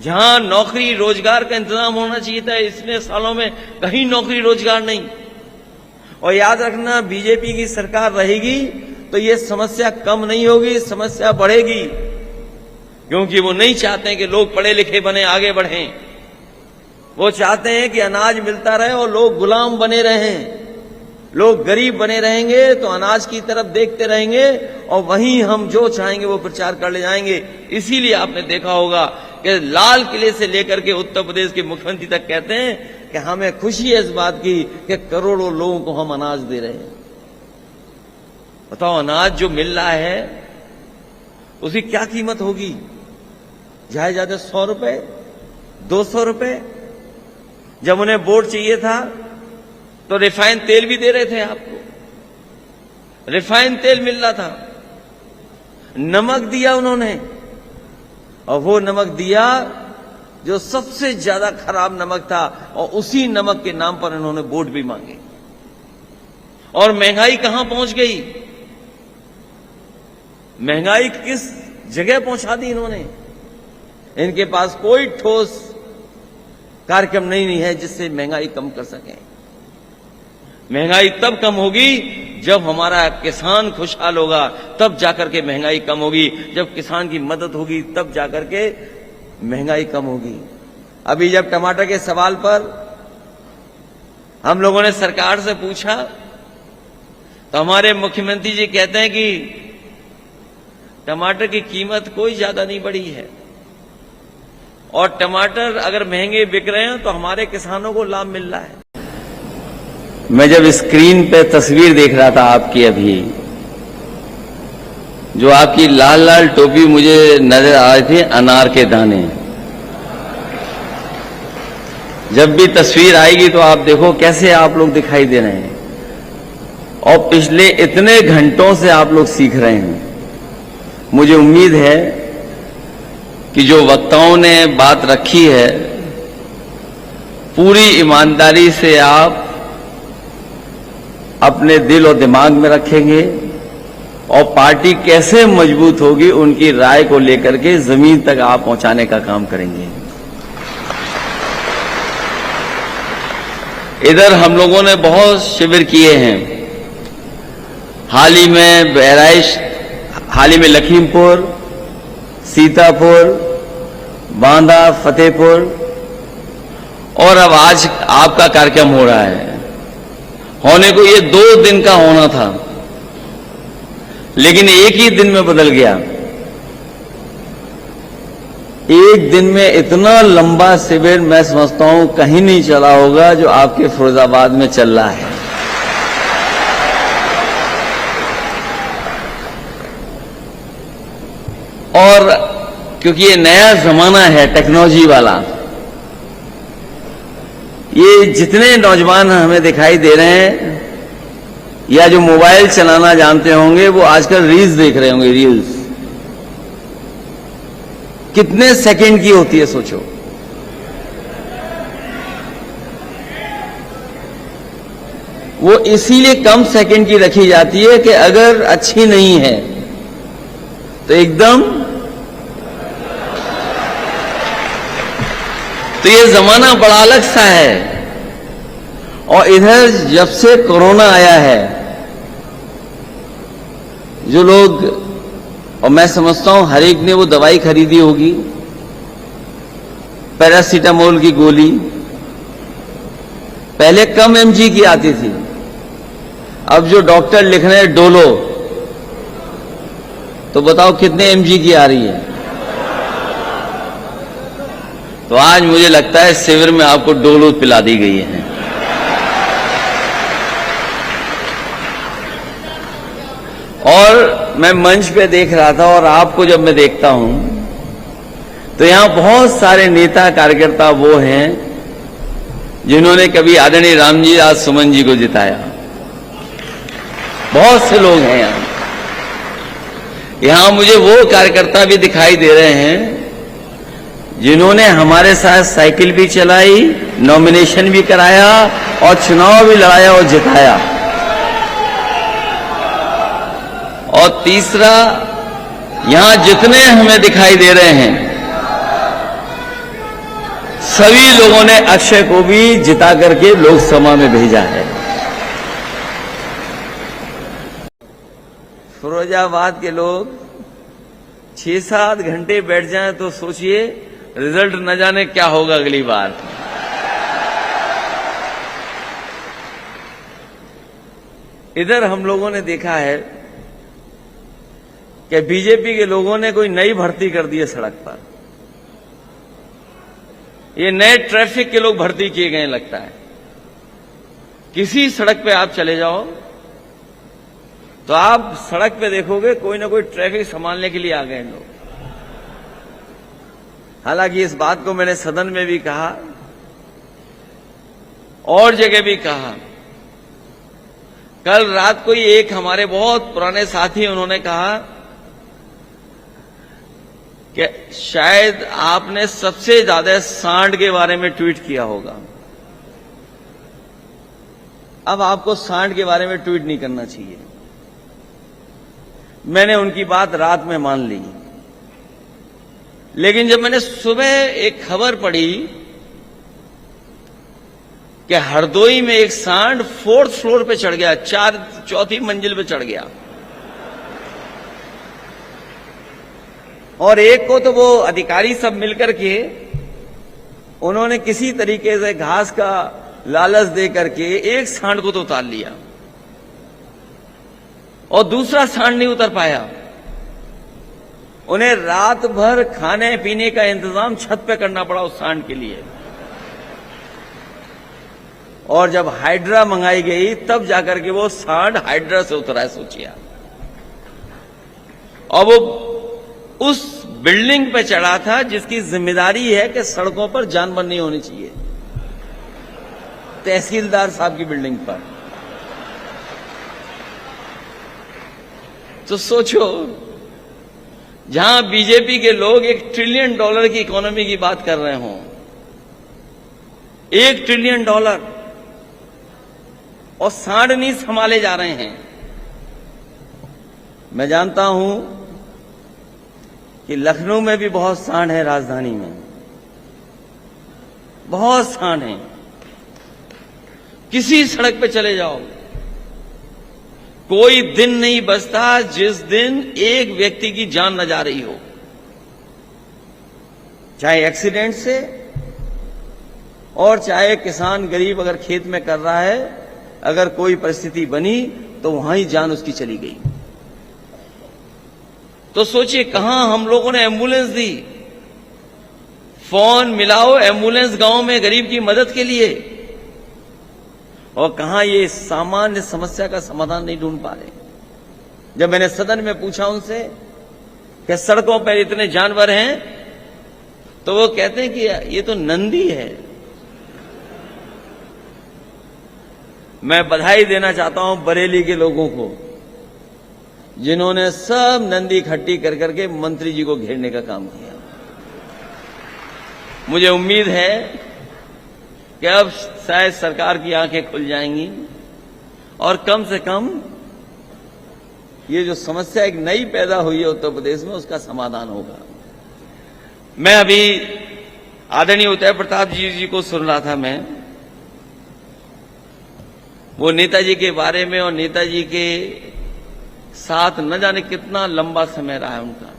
जहां नौकरी रोजगार का इंतजाम होना चाहिए था, इतने सालों में कहीं नौकरी रोजगार नहीं। और याद रखना, बीजेपी की सरकार रहेगी तो ये समस्या कम नहीं होगी, समस्या बढ़ेगी, क्योंकि वो नहीं चाहते हैं कि लोग पढ़े लिखे बने, आगे बढ़ें। वो चाहते हैं कि अनाज मिलता रहे और लोग गुलाम बने रहें। लोग गरीब बने रहेंगे तो अनाज की तरफ देखते रहेंगे और वहीं हम जो चाहेंगे वो प्रचार कर ले जाएंगे। इसीलिए आपने देखा होगा कि लाल किले से लेकर के उत्तर प्रदेश के मुख्यमंत्री तक कहते हैं कि हमें खुशी है इस बात की कि करोड़ों लोगों को हम अनाज दे रहे हैं। बताओ, अनाज जो मिल रहा है उसकी क्या कीमत होगी? ज्यादा ज्यादा 100 रुपए, 200 रुपए। जब उन्हें वोट चाहिए था तो रिफाइंड तेल भी दे रहे थे आपको, रिफाइंड तेल मिल रहा था। नमक दिया उन्होंने, और वो नमक दिया जो सबसे ज्यादा खराब नमक था, और उसी नमक के नाम पर इन्होंने वोट भी मांगे। और महंगाई कहां पहुंच गई? महंगाई किस जगह पहुंचा दी इन्होंने? इनके पास कोई ठोस कार्यक्रम नहीं है जिससे महंगाई कम कर सकें। महंगाई तब कम होगी जब हमारा किसान खुशहाल होगा, तब जाकर के महंगाई कम होगी। जब किसान की मदद होगी तब जाकर के महंगाई कम होगी। अभी जब टमाटर के सवाल पर हम लोगों ने सरकार से पूछा तो हमारे मुख्यमंत्री जी कहते हैं कि टमाटर की कीमत कोई ज्यादा नहीं बढ़ी है, और टमाटर अगर महंगे बिक रहे हैं तो हमारे किसानों को लाभ मिल रहा है। मैं जब स्क्रीन पे तस्वीर देख रहा था आपकी, अभी जो आपकी लाल लाल टोपी मुझे नजर आ रही थी, अनार के दाने। जब भी तस्वीर आएगी तो आप देखो कैसे आप लोग दिखाई दे रहे हैं, और पिछले इतने घंटों से आप लोग सीख रहे हैं। मुझे उम्मीद है कि जो वक्ताओं ने बात रखी है, पूरी ईमानदारी से आप अपने दिल और दिमाग में रखेंगे, और पार्टी कैसे मजबूत होगी उनकी राय को लेकर के जमीन तक आप पहुंचाने का काम करेंगे। इधर हम लोगों ने बहुत शिविर किए हैं। हाल ही में बहराइच, हाल ही में लखीमपुर, सीतापुर, बांदा, फतेहपुर, और अब आज आपका कार्यक्रम हो रहा है। होने को ये 2 दिन का होना था, लेकिन एक ही दिन में बदल गया। एक दिन में इतना लंबा शिविर मैं समझता हूं कहीं नहीं चला होगा जो आपके फिरोजाबाद में चल रहा है। और क्योंकि ये नया जमाना है टेक्नोलॉजी वाला, ये जितने नौजवान हमें दिखाई दे रहे हैं या जो मोबाइल चलाना जानते होंगे, वो आजकल रील्स देख रहे होंगे। रील्स कितने सेकंड की होती है सोचो। वो इसीलिए कम सेकंड की रखी जाती है कि अगर अच्छी नहीं है तो एकदम, तो ये जमाना बड़ा अलग सा है। और इधर जब से कोरोना आया है, जो लोग, और मैं समझता हूं हर एक ने वो दवाई खरीदी होगी, पैरासीटामोल की गोली। पहले कम एमजी की आती थी, अब जो डॉक्टर लिख रहे हैं डोलो, तो बताओ कितने एमजी की आ रही है। तो आज मुझे लगता है शिविर में आपको डोलो पिला दी गई है। और मैं मंच पे देख रहा था, और आपको जब मैं देखता हूं तो यहां बहुत सारे नेता कार्यकर्ता वो हैं जिन्होंने कभी आदरणीय रामजी आज सुमन जी को जिताया। बहुत से लोग हैं यहां मुझे वो कार्यकर्ता भी दिखाई दे रहे हैं जिन्होंने हमारे साथ साइकिल भी चलाई, नॉमिनेशन भी कराया और चुनाव भी लड़ाया और जिताया। और तीसरा, यहां जितने हमें दिखाई दे रहे हैं सभी लोगों ने अक्षय को भी जिता करके लोकसभा में भेजा है। फिरोजाबाद के लोग 6-7 घंटे बैठ जाएं तो सोचिए रिजल्ट न जाने क्या होगा अगली बार। इधर हम लोगों ने देखा है कि बीजेपी के लोगों ने कोई नई भर्ती कर दी है सड़क पर। ये नए ट्रैफिक के लोग भर्ती किए गए लगता है। किसी सड़क पे आप चले जाओ तो आप सड़क पे देखोगे कोई ना कोई ट्रैफिक संभालने के लिए आ गए लोग। हालांकि इस बात को मैंने सदन में भी कहा और जगह भी कहा। कल रात को ही एक हमारे बहुत पुराने साथी उन्होंने कहा कि शायद आपने सबसे ज्यादा सांड के बारे में ट्वीट किया होगा। अब आपको सांड के बारे में ट्वीट नहीं करना चाहिए। मैंने उनकी बात रात में मान ली, लेकिन जब मैंने सुबह एक खबर पढ़ी कि हरदोई में एक सांड 4th फ्लोर पे चढ़ गया, 4th मंजिल पे चढ़ गया, और एक को तो वो अधिकारी सब मिलकर के उन्होंने किसी तरीके से घास का लालच दे करके एक सांड को तो उतार लिया और दूसरा सांड नहीं उतर पाया। उन्हें रात भर खाने पीने का इंतजाम छत पे करना पड़ा उस सांड के लिए, और जब हाइड्रा मंगाई गई तब जाकर के वो सांड हाइड्रा से उतरा है, सोचिए। और वो उस बिल्डिंग पे चढ़ा था जिसकी जिम्मेदारी है कि सड़कों पर जानवर नहीं होने चाहिए, तहसीलदार साहब की बिल्डिंग पर। तो सोचो, जहां बीजेपी के लोग $1 ट्रिलियन की इकोनॉमी की बात कर रहे हों, $1 ट्रिलियन, और सांड नहीं संभाले जा रहे हैं। मैं जानता हूं कि लखनऊ में भी बहुत सांड है, राजधानी में बहुत सांड हैं। किसी सड़क पे चले जाओ, कोई दिन नहीं बचता जिस दिन एक व्यक्ति की जान न जा रही हो, चाहे एक्सीडेंट से, और चाहे किसान गरीब अगर खेत में कर रहा है, अगर कोई परिस्थिति बनी तो वहां ही जान उसकी चली गई। तो सोचिए कहां हम लोगों ने एम्बुलेंस दी, फोन मिलाओ एम्बुलेंस गांव में गरीब की मदद के लिए, और कहां ये सामान्य समस्या का समाधान नहीं ढूंढ पा रहे। जब मैंने सदन में पूछा उनसे कि सड़कों पर इतने जानवर हैं, तो वो कहते हैं कि ये तो नंदी है। मैं बधाई देना चाहता हूं बरेली के लोगों को, जिन्होंने सब नंदी इकट्ठी कर करके मंत्री जी को घेरने का काम किया। मुझे उम्मीद है कि अब शायद सरकार की आंखें खुल जाएंगी और कम से कम ये जो समस्या एक नई पैदा हुई है उत्तर प्रदेश में, उसका समाधान होगा। मैं अभी आदरणीय उदय प्रताप जी को सुन रहा था, मैं वो नेताजी के बारे में, और नेताजी के साथ न जाने कितना लंबा समय रहा है उनका।